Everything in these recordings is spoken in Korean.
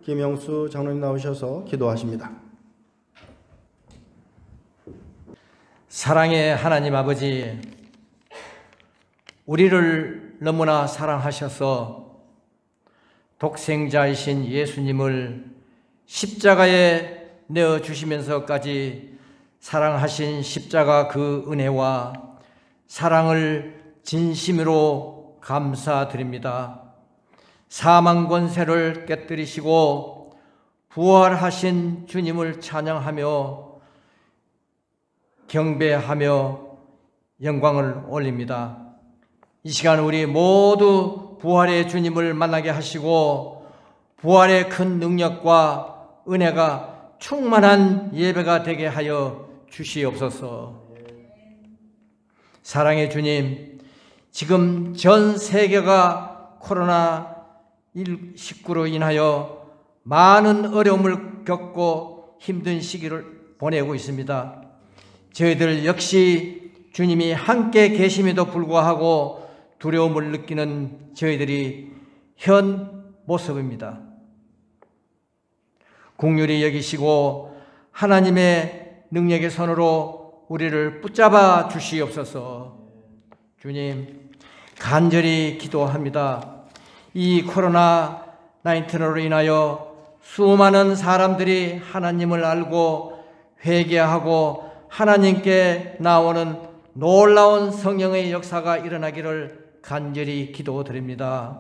김영수 장로님 나오셔서 기도하십니다. 사랑의 하나님 아버지, 우리를 너무나 사랑하셔서 독생자이신 예수님을 십자가에 내어주시면서까지 사랑하신 십자가 그 은혜와 사랑을 진심으로 감사드립니다. 사망 권세를 깨뜨리시고 부활하신 주님을 찬양하며 경배하며 영광을 올립니다. 이 시간 우리 모두 부활의 주님을 만나게 하시고 부활의 큰 능력과 은혜가 충만한 예배가 되게 하여 주시옵소서. 사랑의 주님, 지금 전 세계가 코로나19로 인하여 많은 어려움을 겪고 힘든 시기를 보내고 있습니다. 저희들 역시 주님이 함께 계심에도 불구하고 두려움을 느끼는 저희들이 현 모습입니다. 긍휼히 여기시고 하나님의 능력의 손으로 우리를 붙잡아 주시옵소서. 주님, 간절히 기도합니다. 이 코로나19로 인하여 수많은 사람들이 하나님을 알고 회개하고 하나님께 나오는 놀라운 성령의 역사가 일어나기를 간절히 기도드립니다.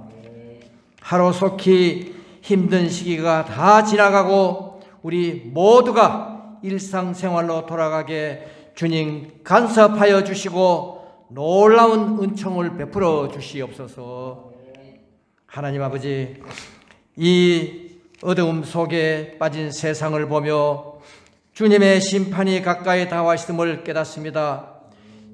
하루속히 힘든 시기가 다 지나가고 우리 모두가 일상생활로 돌아가게 주님 간섭하여 주시고 놀라운 은총을 베풀어 주시옵소서. 하나님 아버지, 이 어두움 속에 빠진 세상을 보며 주님의 심판이 가까이 다가와 있음을 깨닫습니다.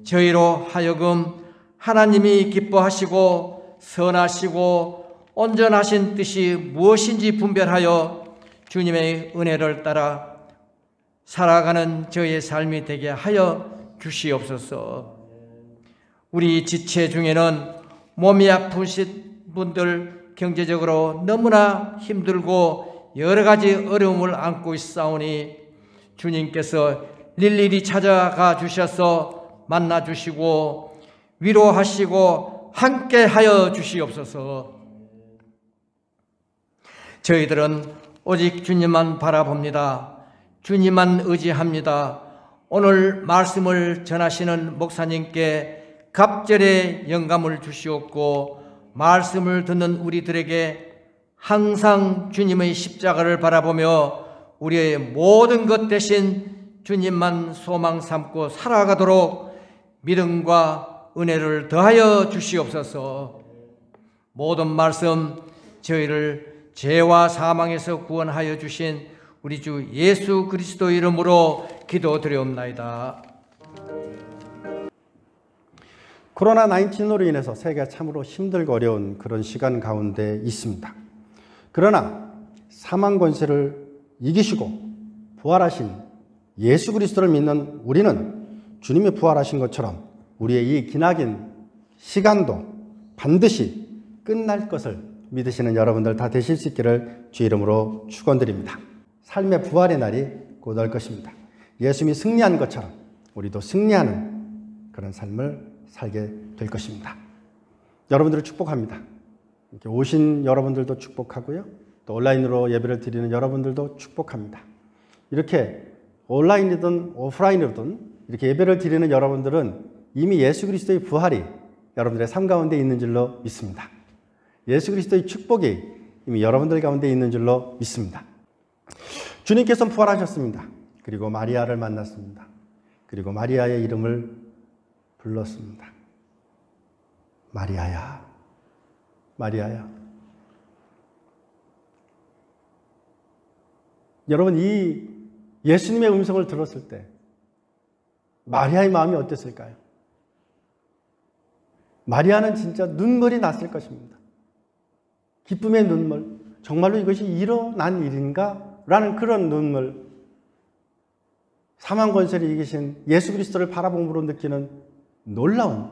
저희로 하여금 하나님이 기뻐하시고 선하시고 온전하신 뜻이 무엇인지 분별하여 주님의 은혜를 따라 살아가는 저희의 삶이 되게 하여 주시옵소서. 우리 지체 중에는 몸이 아프신 분들, 경제적으로 너무나 힘들고 여러 가지 어려움을 안고 있사오니 주님께서 일일이 찾아가 주셔서 만나 주시고 위로하시고 함께 하여 주시옵소서. 저희들은 오직 주님만 바라봅니다. 주님만 의지합니다. 오늘 말씀을 전하시는 목사님께 갑절의 영감을 주시옵고 말씀을 듣는 우리들에게 항상 주님의 십자가를 바라보며 우리의 모든 것 대신 주님만 소망 삼고 살아가도록 믿음과 은혜를 더하여 주시옵소서. 모든 말씀 저희를 죄와 사망에서 구원하여 주신 우리 주 예수 그리스도 이름으로 기도드리옵나이다. 코로나19로 인해서 세계가 참으로 힘들고 어려운 그런 시간 가운데 있습니다. 그러나 사망 권세를 이기시고 부활하신 예수 그리스도를 믿는 우리는 주님이 부활하신 것처럼 우리의 이 기나긴 시간도 반드시 끝날 것을 믿으시는 여러분들 다 되실 수 있기를 주 이름으로 축원드립니다. 삶의 부활의 날이 곧 올 것입니다. 예수님이 승리한 것처럼 우리도 승리하는 그런 삶을 살게 될 것입니다. 여러분들을 축복합니다. 이렇게 오신 여러분들도 축복하고요. 또 온라인으로 예배를 드리는 여러분들도 축복합니다. 이렇게 온라인이든 오프라인이든 이렇게 예배를 드리는 여러분들은 이미 예수 그리스도의 부활이 여러분들의 삶 가운데 있는 줄로 믿습니다. 예수 그리스도의 축복이 이미 여러분들 가운데 있는 줄로 믿습니다. 주님께서는 부활하셨습니다. 그리고 마리아를 만났습니다. 그리고 마리아의 이름을 불렀습니다. 마리아야, 마리아야. 여러분, 이 예수님의 음성을 들었을 때 마리아의 마음이 어땠을까요? 마리아는 진짜 눈물이 났을 것입니다. 기쁨의 눈물, 정말로 이것이 일어난 일인가? 라는 그런 눈물, 사망 권세를 이기신 예수 그리스도를 바라봄으로 느끼는 놀라운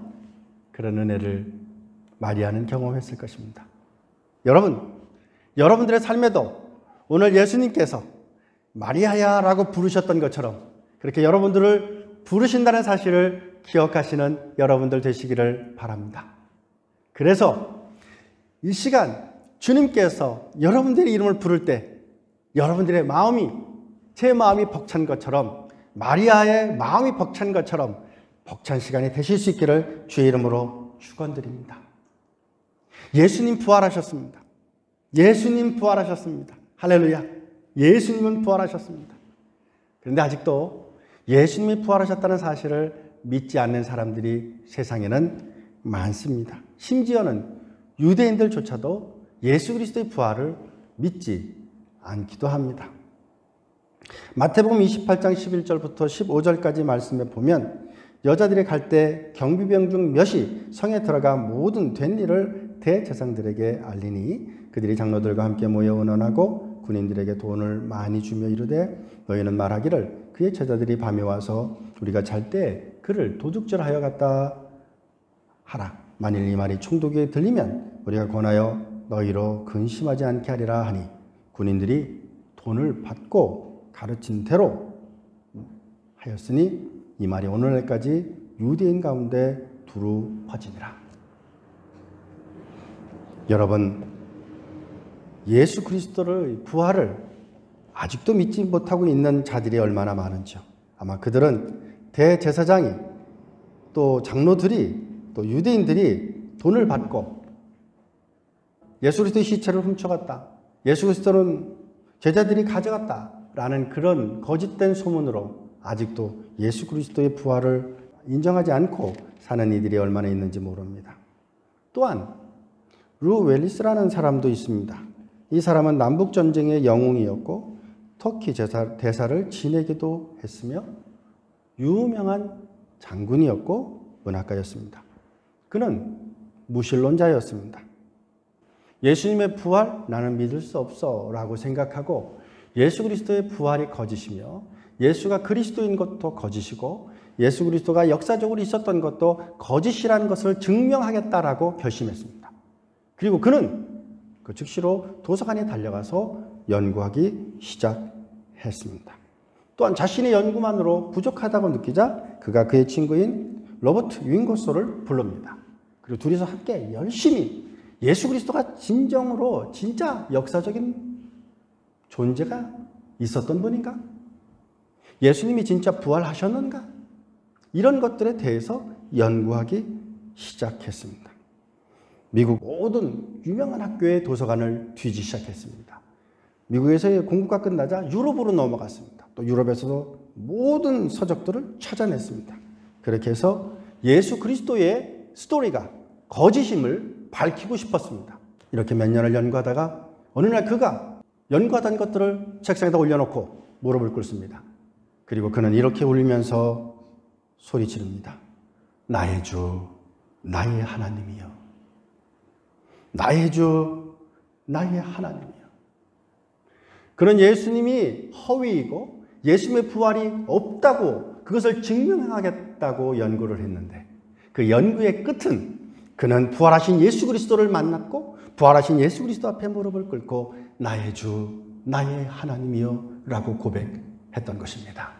그런 은혜를 마리아는 경험했을 것입니다. 여러분, 여러분들의 삶에도 오늘 예수님께서 마리아야 라고 부르셨던 것처럼 그렇게 여러분들을 부르신다는 사실을 기억하시는 여러분들 되시기를 바랍니다. 그래서 이 시간 주님께서 여러분들의 이름을 부를 때 여러분들의 마음이 제 마음이 벅찬 것처럼 마리아의 마음이 벅찬 것처럼 벅찬 시간이 되실 수 있기를 주의 이름으로 축원드립니다. 예수님 부활하셨습니다. 예수님 부활하셨습니다. 할렐루야. 예수님은 부활하셨습니다. 그런데 아직도 예수님이 부활하셨다는 사실을 믿지 않는 사람들이 세상에는 많습니다. 심지어는 유대인들조차도 예수 그리스도의 부활을 믿지 않기도 합니다. 마태복음 28장 11절부터 15절까지 말씀에 보면 여자들이 갈 때 경비병 중 몇이 성에 들어가 모든 된 일을 대제사장들에게 알리니 그들이 장로들과 함께 모여 의논하고 군인들에게 돈을 많이 주며 이르되 너희는 말하기를 그의 제자들이 밤에 와서 우리가 잘 때 그를 도둑질하여 갔다 하라. 만일 이 말이 총독에게 들리면 우리가 권하여 너희로 근심하지 않게 하리라 하니 군인들이 돈을 받고 가르친 대로 하였으니 이 말이 오늘날까지 유대인 가운데 두루 퍼지니라. 여러분, 예수 그리스도의 부활을 아직도 믿지 못하고 있는 자들이 얼마나 많은지요. 아마 그들은 대제사장이 또 장로들이 또 유대인들이 돈을 받고 예수 그리스도의 시체를 훔쳐갔다. 예수 그리스도는 제자들이 가져갔다라는 그런 거짓된 소문으로 아직도 예수 그리스도의 부활을 인정하지 않고 사는 이들이 얼마나 있는지 모릅니다. 또한 루 웰리스라는 사람도 있습니다. 이 사람은 남북전쟁의 영웅이었고 터키 대사를 지내기도 했으며 유명한 장군이었고 문학가였습니다. 그는 무신론자였습니다. 예수님의 부활 나는 믿을 수 없어 라고 생각하고 예수 그리스도의 부활이 거짓이며 예수가 그리스도인 것도 거짓이고 예수 그리스도가 역사적으로 있었던 것도 거짓이라는 것을 증명하겠다라고 결심했습니다. 그리고 그는 그 즉시로 도서관에 달려가서 연구하기 시작했습니다. 또한 자신의 연구만으로 부족하다고 느끼자 그가 그의 친구인 로버트 윙거소를 부릅니다. 그리고 둘이서 함께 열심히 예수 그리스도가 진정으로 진짜 역사적인 존재가 있었던 분인가? 예수님이 진짜 부활하셨는가? 이런 것들에 대해서 연구하기 시작했습니다. 미국 모든 유명한 학교의 도서관을 뒤지기 시작했습니다. 미국에서의 공부가 끝나자 유럽으로 넘어갔습니다. 또 유럽에서도 모든 서적들을 찾아냈습니다. 그렇게 해서 예수 그리스도의 스토리가 거짓임을 밝히고 싶었습니다. 이렇게 몇 년을 연구하다가 어느 날 그가 연구하던 것들을 책상에다 올려놓고 무릎을 꿇습니다. 그리고 그는 이렇게 울면서 소리 지릅니다. 나의 주, 나의 하나님이여. 나의 주, 나의 하나님이여. 그는 예수님이 허위이고 예수님의 부활이 없다고 그것을 증명하겠다고 연구를 했는데 그 연구의 끝은 그는 부활하신 예수 그리스도를 만났고 부활하신 예수 그리스도 앞에 무릎을 꿇고 나의 주, 나의 하나님이여 라고 고백했던 것입니다.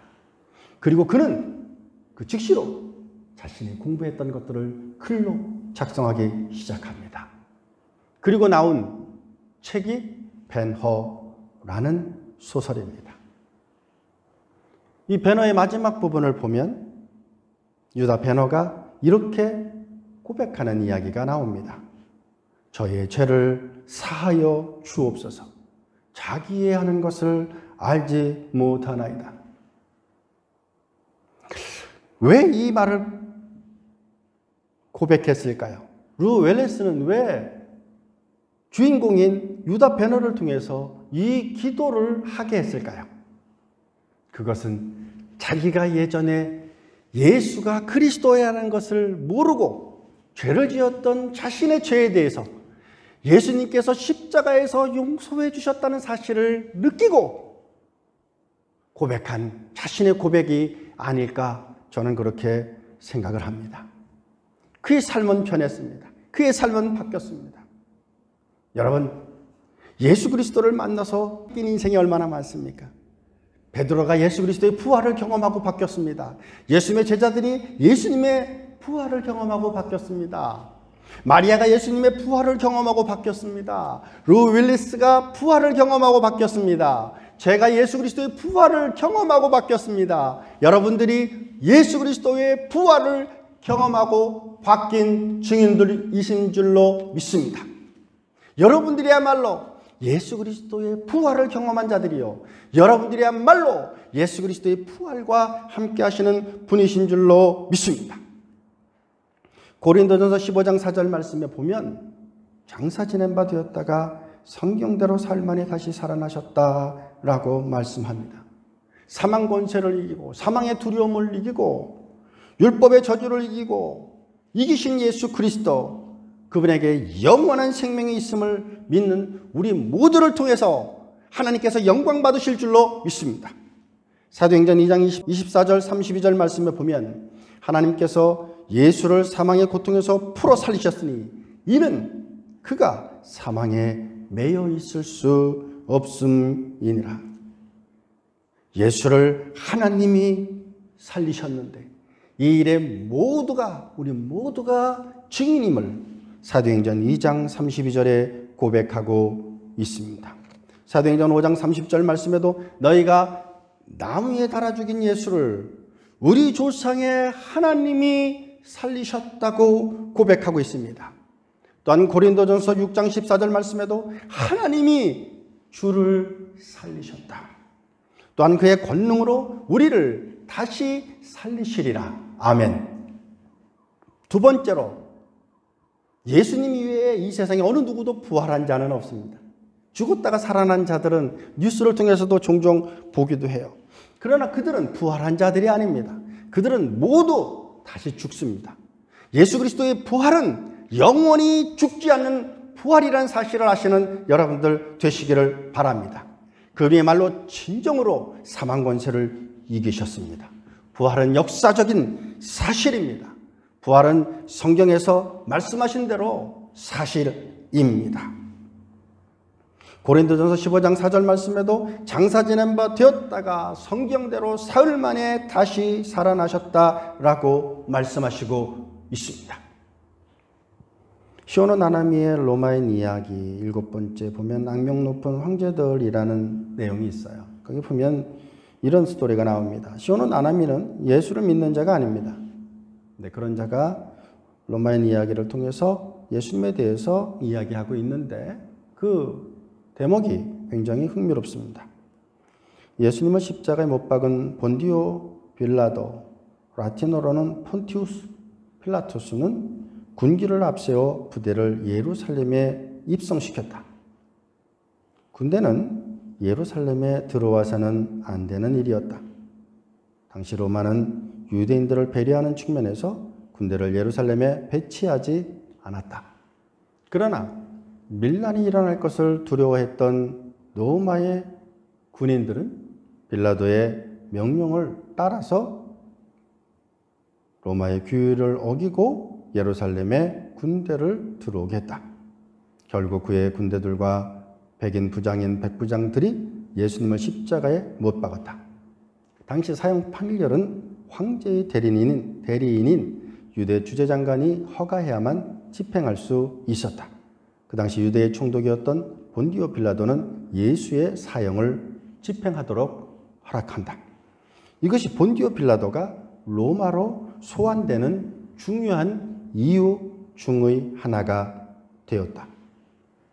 그리고 그는 그 즉시로 자신이 공부했던 것들을 글로 작성하기 시작합니다. 그리고 나온 책이 벤허라는 소설입니다. 이 벤허의 마지막 부분을 보면 유다 벤허가 이렇게 고백하는 이야기가 나옵니다. 저의 죄를 사하여 주옵소서. 자기의 하는 것을 알지 못하나이다. 왜 이 말을 고백했을까요? 루 웰레스는 왜 주인공인 유다 베너를 통해서 이 기도를 하게 했을까요? 그것은 자기가 예전에 예수가 그리스도라는 것을 모르고 죄를 지었던 자신의 죄에 대해서 예수님께서 십자가에서 용서해 주셨다는 사실을 느끼고 고백한 자신의 고백이 아닐까 저는 그렇게 생각을 합니다. 그의 삶은 변했습니다. 그의 삶은 바뀌었습니다. 여러분, 예수 그리스도를 만나서 바뀐 인생이 얼마나 많습니까? 베드로가 예수 그리스도의 부활을 경험하고 바뀌었습니다. 예수님의 제자들이 예수님의 부활을 경험하고 바뀌었습니다. 마리아가 예수님의 부활을 경험하고 바뀌었습니다. 루 윌리스가 부활을 경험하고 바뀌었습니다. 제가 예수 그리스도의 부활을 경험하고 바뀌었습니다. 여러분들이 예수 그리스도의 부활을 경험하고 바뀐 증인들이신 줄로 믿습니다. 여러분들이야말로 예수 그리스도의 부활을 경험한 자들이요, 여러분들이야말로 예수 그리스도의 부활과 함께 하시는 분이신 줄로 믿습니다. 고린도전서 15장 4절 말씀에 보면 장사 지낸 바 되었다가 성경대로 살만에 다시 살아나셨다라고 말씀합니다. 사망 권세를 이기고 사망의 두려움을 이기고 율법의 저주를 이기고 이기신 예수 그리스도, 그분에게 영원한 생명이 있음을 믿는 우리 모두를 통해서 하나님께서 영광 받으실 줄로 믿습니다. 사도행전 2장 24절 32절 말씀에 보면 하나님께서 예수를 사망의 고통에서 풀어 살리셨으니 이는 그가 사망에 매여 있을 수 없음이니라. 예수를 하나님이 살리셨는데 이 일에 우리 모두가 증인임을 사도행전 2장 32절에 고백하고 있습니다. 사도행전 5장 30절 말씀에도 너희가 나무에 달아 죽인 예수를 우리 조상의 하나님이 살리셨다고 고백하고 있습니다. 또한 고린도전서 6장 14절 말씀에도 하나님이 주를 살리셨다. 또한 그의 권능으로 우리를 다시 살리시리라. 아멘. 두 번째로, 예수님 이외에 이 세상에 어느 누구도 부활한 자는 없습니다. 죽었다가 살아난 자들은 뉴스를 통해서도 종종 보기도 해요. 그러나 그들은 부활한 자들이 아닙니다. 그들은 모두 다시 죽습니다. 예수 그리스도의 부활은 영원히 죽지 않는 부활이라는 사실을 아시는 여러분들 되시기를 바랍니다. 그분이야말로 진정으로 사망 권세를 이기셨습니다. 부활은 역사적인 사실입니다. 부활은 성경에서 말씀하신 대로 사실입니다. 고린도전서 15장 4절 말씀에도 장사 지낸 바 되었다가 성경대로 사흘 만에 다시 살아나셨다라고 말씀하시고 있습니다. 시오노 나나미의 로마인 이야기 7번째 보면 악명 높은 황제들이라는 내용이 있어요. 거기 보면 이런 스토리가 나옵니다. 시오노 나나미는 예수를 믿는 자가 아닙니다. 네, 그런 자가 로마인 이야기를 통해서 예수님에 대해서 이야기하고 있는데 그 대목이 굉장히 흥미롭습니다. 예수님을 십자가에 못 박은 본디오 빌라도, 라틴어로는 폰티우스 필라토스는 군기를 앞세워 부대를 예루살렘에 입성시켰다. 군대는 예루살렘에 들어와서는 안 되는 일이었다. 당시 로마는 유대인들을 배려하는 측면에서 군대를 예루살렘에 배치하지 않았다. 그러나 밀란이 일어날 것을 두려워했던 로마의 군인들은 빌라도의 명령을 따라서 로마의 규율을 어기고 예루살렘에 군대를 들어오게 했다. 결국 그의 군대들과 백인 부장인 백부장들이 예수님을 십자가에 못 박았다. 당시 사형 판결은 황제의 대리인인 유대 주재장관이 허가해야만 집행할 수 있었다. 그 당시 유대의 총독이었던 본디오 빌라도는 예수의 사형을 집행하도록 허락한다. 이것이 본디오 빌라도가 로마로 소환되는 중요한 이유 중의 하나가 되었다.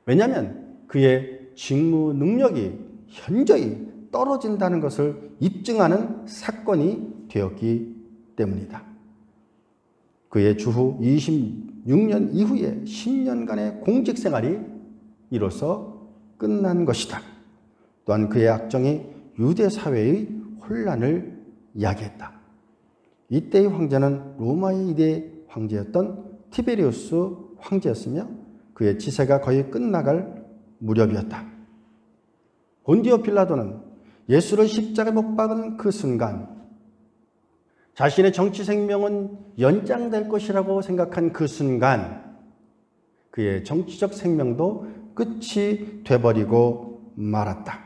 왜냐하면 그의 직무 능력이 현저히 떨어진다는 것을 입증하는 사건이 되었기 때문이다. 그의 주후 26년 이후에 10년간의 공직 생활이 이로써 끝난 것이다. 또한 그의 악정이 유대 사회의 혼란을 야기했다. 이때의 황제는 로마의 2대 황제였던 티베리우스 황제였으며 그의 치세가 거의 끝나갈 무렵이었다. 본디오 빌라도는 예수를 십자가에 못 박은 그 순간 자신의 정치 생명은 연장될 것이라고 생각한 그 순간 그의 정치적 생명도 끝이 돼버리고 말았다.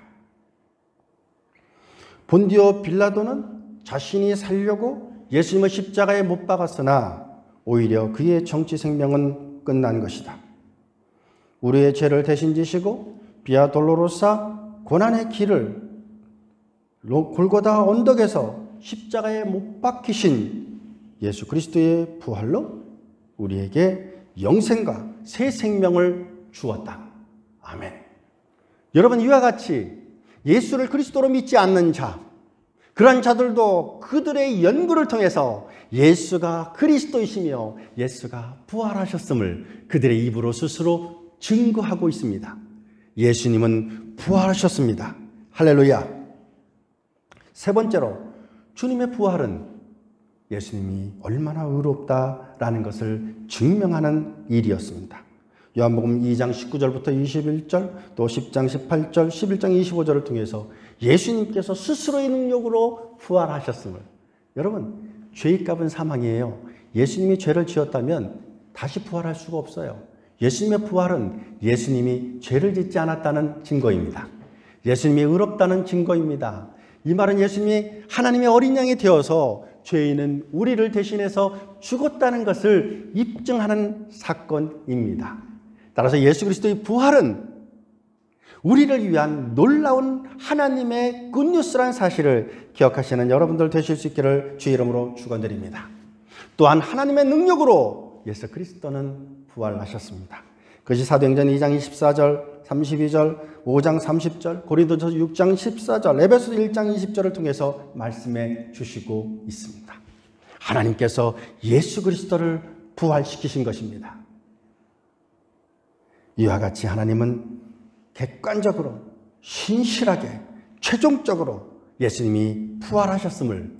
본디오 빌라도는 자신이 살려고 예수님을 십자가에 못 박았으나 오히려 그의 정치 생명은 끝난 것이다. 우리의 죄를 대신 지시고 비아 돌로로사 고난의 길을 골고다 언덕에서 십자가에 못 박히신 예수 그리스도의 부활로 우리에게 영생과 새 생명을 주었다. 아멘. 여러분, 이와 같이 예수를 그리스도로 믿지 않는 자, 그러한 자들도 그들의 연구를 통해서 예수가 그리스도이시며 예수가 부활하셨음을 그들의 입으로 스스로 증거하고 있습니다. 예수님은 부활하셨습니다. 할렐루야. 세 번째로, 주님의 부활은 예수님이 얼마나 의롭다라는 것을 증명하는 일이었습니다. 요한복음 2장 19절부터 21절, 또 10장 18절, 11장 25절을 통해서 예수님께서 스스로의 능력으로 부활하셨음을. 여러분, 죄의 값은 사망이에요. 예수님이 죄를 지었다면 다시 부활할 수가 없어요. 예수님의 부활은 예수님이 죄를 짓지 않았다는 증거입니다. 예수님이 의롭다는 증거입니다. 이 말은 예수님이 하나님의 어린 양이 되어서 죄인은 우리를 대신해서 죽었다는 것을 입증하는 사건입니다. 따라서 예수 그리스도의 부활은 우리를 위한 놀라운 하나님의 굿뉴스라는 사실을 기억하시는 여러분들 되실 수 있기를 주의 이름으로 축원드립니다. 또한 하나님의 능력으로 예수 그리스도는 부활하셨습니다. 그것이 사도행전 2장 24절, 32절, 5장 30절, 고린도전서 6장 14절, 에베소 1장 20절을 통해서 말씀해 주시고 있습니다. 하나님께서 예수 그리스도를 부활시키신 것입니다. 이와 같이 하나님은 객관적으로, 신실하게, 최종적으로 예수님이 부활하셨음을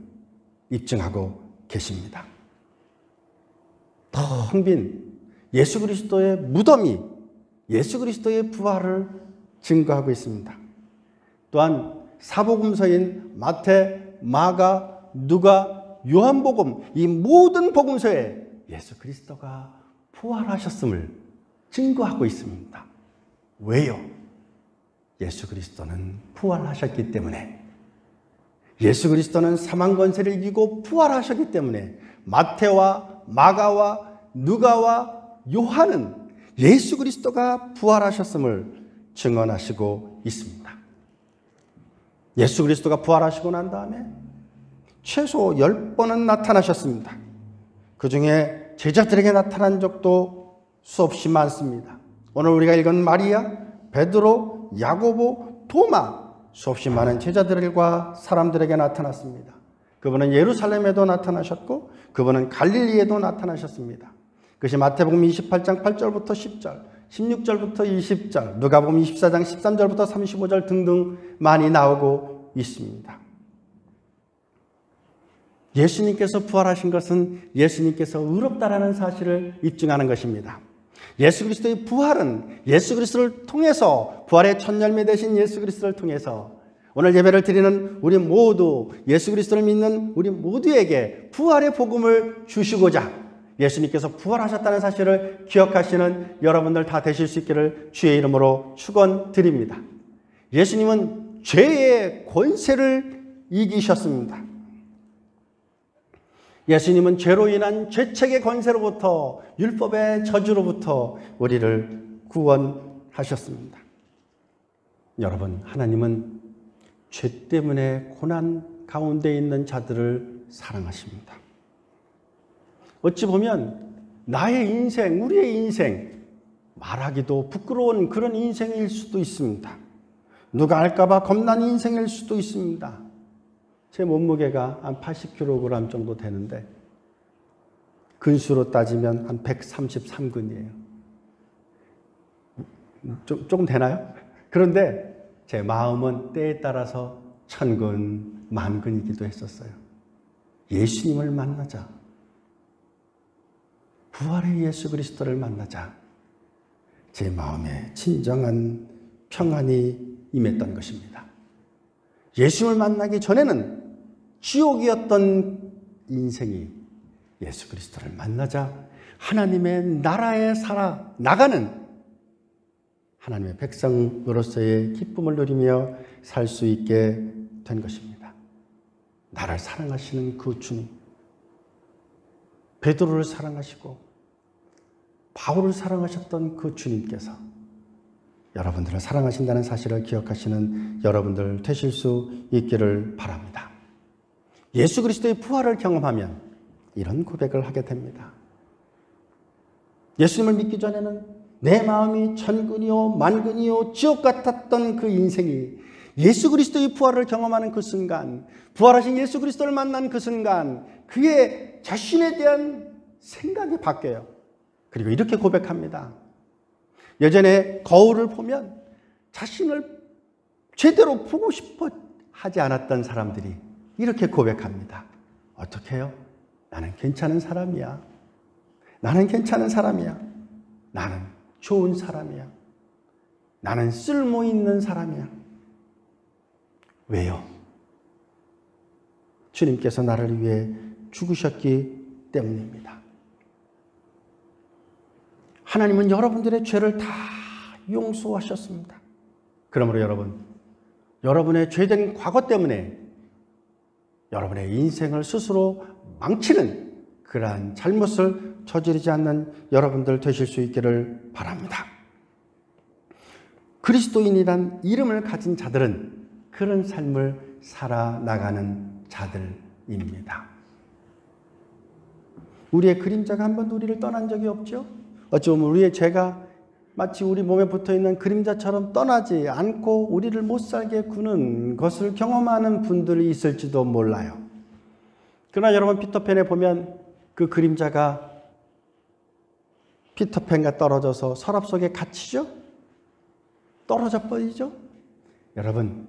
입증하고 계십니다. 텅 빈 예수 그리스도의 무덤이 예수 그리스도의 부활을 증거하고 있습니다. 또한 사복음서인 마태, 마가, 누가, 요한복음, 이 모든 복음서에 예수 그리스도가 부활하셨음을 증거하고 있습니다. 왜요? 예수 그리스도는 부활하셨기 때문에, 예수 그리스도는 사망 권세를 이기고 부활하셨기 때문에 마태와 마가와 누가와 요한은 예수 그리스도가 부활하셨음을 증언하시고 있습니다. 예수 그리스도가 부활하시고 난 다음에 최소 10번은 나타나셨습니다. 그 중에 제자들에게 나타난 적도 수없이 많습니다. 오늘 우리가 읽은 마리아, 베드로, 야고보, 토마, 수없이 많은 제자들과 사람들에게 나타났습니다. 그분은 예루살렘에도 나타나셨고 그분은 갈릴리에도 나타나셨습니다. 그것이 마태복음 28장 8절부터 10절, 16절부터 20절, 누가복음 24장 13절부터 35절 등등 많이 나오고 있습니다. 예수님께서 부활하신 것은 예수님께서 의롭다라는 사실을 입증하는 것입니다. 예수 그리스도의 부활은 예수 그리스도를 통해서, 부활의 첫 열매 되신 예수 그리스도를 통해서 오늘 예배를 드리는 우리 모두, 예수 그리스도를 믿는 우리 모두에게 부활의 복음을 주시고자 예수님께서 부활하셨다는 사실을 기억하시는 여러분들 다 되실 수 있기를 주의 이름으로 축원드립니다. 예수님은 죄의 권세를 이기셨습니다. 예수님은 죄로 인한 죄책의 권세로부터, 율법의 저주로부터 우리를 구원하셨습니다. 여러분, 하나님은 죄 때문에 고난 가운데 있는 자들을 사랑하십니다. 어찌 보면 나의 인생, 우리의 인생, 말하기도 부끄러운 그런 인생일 수도 있습니다. 누가 알까봐 겁난 인생일 수도 있습니다. 제 몸무게가 한 80kg 정도 되는데 근수로 따지면 한 133근이에요. 조금 되나요? 그런데 제 마음은 때에 따라서 1000근, 10,000근이기도 했었어요. 예수님을 만나자, 부활의 예수 그리스도를 만나자 제 마음에 진정한 평안이 임했던 것입니다. 예수님을 만나기 전에는 지옥이었던 인생이 예수 그리스도를 만나자 하나님의 나라에 살아 나가는 하나님의 백성으로서의 기쁨을 누리며 살 수 있게 된 것입니다. 나를 사랑하시는 그 주님, 베드로를 사랑하시고 바울을 사랑하셨던 그 주님께서 여러분들을 사랑하신다는 사실을 기억하시는 여러분들 되실 수 있기를 바랍니다. 예수 그리스도의 부활을 경험하면 이런 고백을 하게 됩니다. 예수님을 믿기 전에는 내 마음이 천근이요 만근이요 지옥 같았던 그 인생이 예수 그리스도의 부활을 경험하는 그 순간, 부활하신 예수 그리스도를 만난 그 순간 그의 자신에 대한 생각이 바뀌어요. 그리고 이렇게 고백합니다. 예전에 거울을 보면 자신을 제대로 보고 싶어 하지 않았던 사람들이 이렇게 고백합니다. 어떻게 해요? 나는 괜찮은 사람이야. 나는 괜찮은 사람이야. 나는 좋은 사람이야. 나는 쓸모 있는 사람이야. 왜요? 주님께서 나를 위해 죽으셨기 때문입니다. 하나님은 여러분들의 죄를 다 용서하셨습니다. 그러므로 여러분의 죄된 과거 때문에 여러분의 인생을 스스로 망치는 그러한 잘못을 저지르지 않는 여러분들 되실 수 있기를 바랍니다. 그리스도인이란 이름을 가진 자들은 그런 삶을 살아나가는 자들입니다. 우리의 그림자가 한 번도 우리를 떠난 적이 없죠? 어찌 보면 우리의 죄가 마치 우리 몸에 붙어있는 그림자처럼 떠나지 않고 우리를 못살게 구는 것을 경험하는 분들이 있을지도 몰라요. 그러나 여러분, 피터팬에 보면 그 그림자가 피터팬과 떨어져서 서랍 속에 갇히죠? 떨어져 버리죠? 여러분,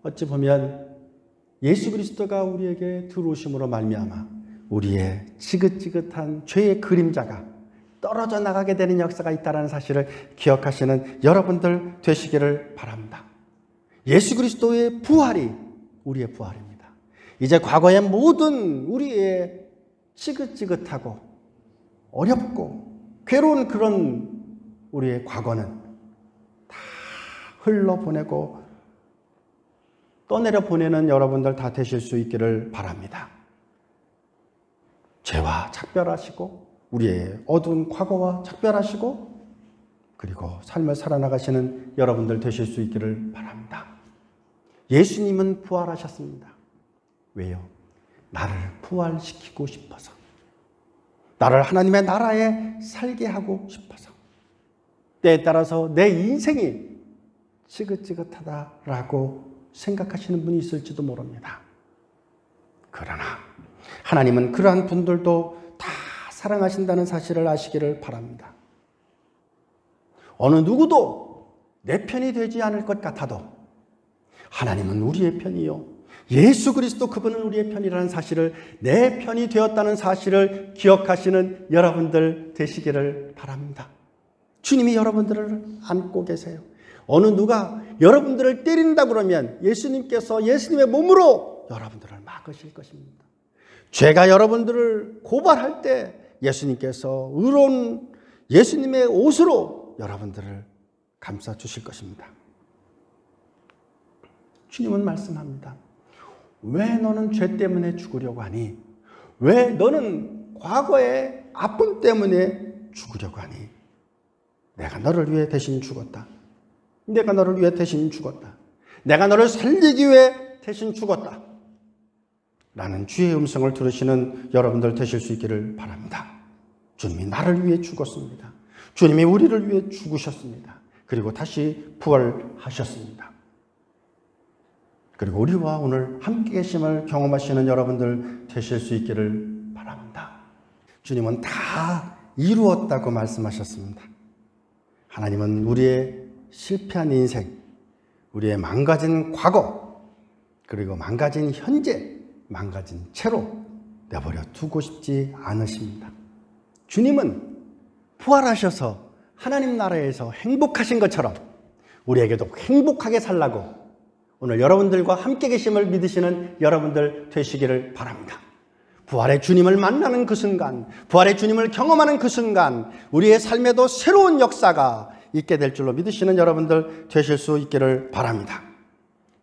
어찌 보면 예수 그리스도가 우리에게 들어오심으로 말미암아 우리의 지긋지긋한 죄의 그림자가 떨어져 나가게 되는 역사가 있다는 사실을 기억하시는 여러분들 되시기를 바랍니다. 예수 그리스도의 부활이 우리의 부활입니다. 이제 과거의 모든 우리의 지긋지긋하고 어렵고 괴로운 그런 우리의 과거는 다 흘러보내고 떠내려 보내는 여러분들 다 되실 수 있기를 바랍니다. 죄와 작별하시고 우리의 어두운 과거와 작별하시고 그리고 삶을 살아나가시는 여러분들 되실 수 있기를 바랍니다. 예수님은 부활하셨습니다. 왜요? 나를 부활시키고 싶어서, 나를 하나님의 나라에 살게 하고 싶어서, 때에 따라서 내 인생이 지긋지긋하다라고 생각하시는 분이 있을지도 모릅니다. 그러나 하나님은 그러한 분들도 다 사랑하신다는 사실을 아시기를 바랍니다. 어느 누구도 내 편이 되지 않을 것 같아도 하나님은 우리의 편이요, 예수 그리스도 그분은 우리의 편이라는 사실을, 내 편이 되었다는 사실을 기억하시는 여러분들 되시기를 바랍니다. 주님이 여러분들을 안고 계세요. 어느 누가 여러분들을 때린다 그러면 예수님께서 예수님의 몸으로 여러분들을 막으실 것입니다. 죄가 여러분들을 고발할 때 예수님께서 의로운 예수님의 옷으로 여러분들을 감싸 주실 것입니다. 주님은 말씀합니다. 왜 너는 죄 때문에 죽으려고 하니? 왜 너는 과거의 아픔 때문에 죽으려고 하니? 내가 너를 위해 대신 죽었다. 내가 너를 위해 대신 죽었다. 내가 너를 살리기 위해 대신 죽었다. 라는 주의 음성을 들으시는 여러분들 되실 수 있기를 바랍니다. 주님이 나를 위해 죽었습니다. 주님이 우리를 위해 죽으셨습니다. 그리고 다시 부활하셨습니다. 그리고 우리와 오늘 함께 계심을 경험하시는 여러분들 되실 수 있기를 바랍니다. 주님은 다 이루었다고 말씀하셨습니다. 하나님은 우리의 실패한 인생, 우리의 망가진 과거, 그리고 망가진 현재, 망가진 채로 내버려 두고 싶지 않으십니다. 주님은 부활하셔서 하나님 나라에서 행복하신 것처럼 우리에게도 행복하게 살라고 오늘 여러분들과 함께 계심을 믿으시는 여러분들 되시기를 바랍니다. 부활의 주님을 만나는 그 순간, 부활의 주님을 경험하는 그 순간 우리의 삶에도 새로운 역사가 있게 될 줄로 믿으시는 여러분들 되실 수 있기를 바랍니다.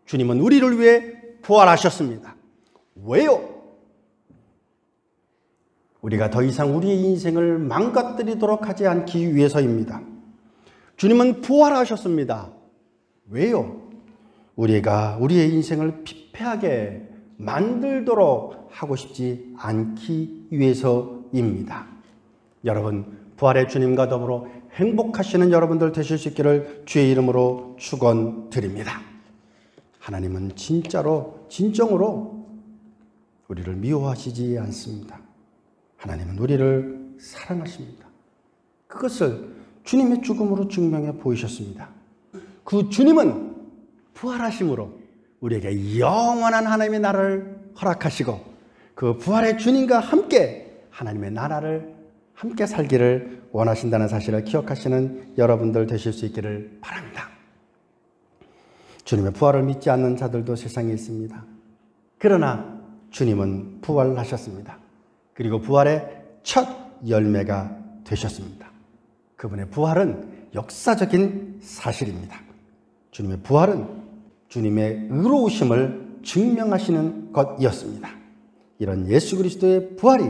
주님은 우리를 위해 부활하셨습니다. 왜요? 우리가 더 이상 우리의 인생을 망가뜨리도록 하지 않기 위해서입니다. 주님은 부활하셨습니다. 왜요? 우리가 우리의 인생을 피폐하게 만들도록 하고 싶지 않기 위해서입니다. 여러분, 부활의 주님과 더불어 행복하시는 여러분들 되실 수 있기를 주의 이름으로 축원드립니다. 하나님은 진정으로 우리를 미워하시지 않습니다. 하나님은 우리를 사랑하십니다. 그것을 주님의 죽음으로 증명해 보이셨습니다. 그 주님은 부활하심으로 우리에게 영원한 하나님의 나라를 허락하시고 그 부활의 주님과 함께 하나님의 나라를 함께 살기를 원하신다는 사실을 기억하시는 여러분들 되실 수 있기를 바랍니다. 주님의 부활을 믿지 않는 자들도 세상에 있습니다. 그러나 주님은 부활하셨습니다. 그리고 부활의 첫 열매가 되셨습니다. 그분의 부활은 역사적인 사실입니다. 주님의 부활은 주님의 의로우심을 증명하시는 것이었습니다. 이런 예수 그리스도의 부활이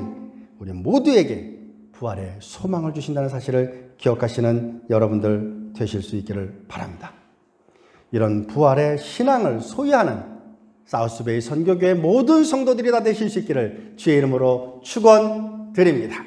우리 모두에게 부활의 소망을 주신다는 사실을 기억하시는 여러분들 되실 수 있기를 바랍니다. 이런 부활의 신앙을 소유하는 사우스베이 선교교회 모든 성도들이 다 되실 수 있기를 주의 이름으로 축원드립니다.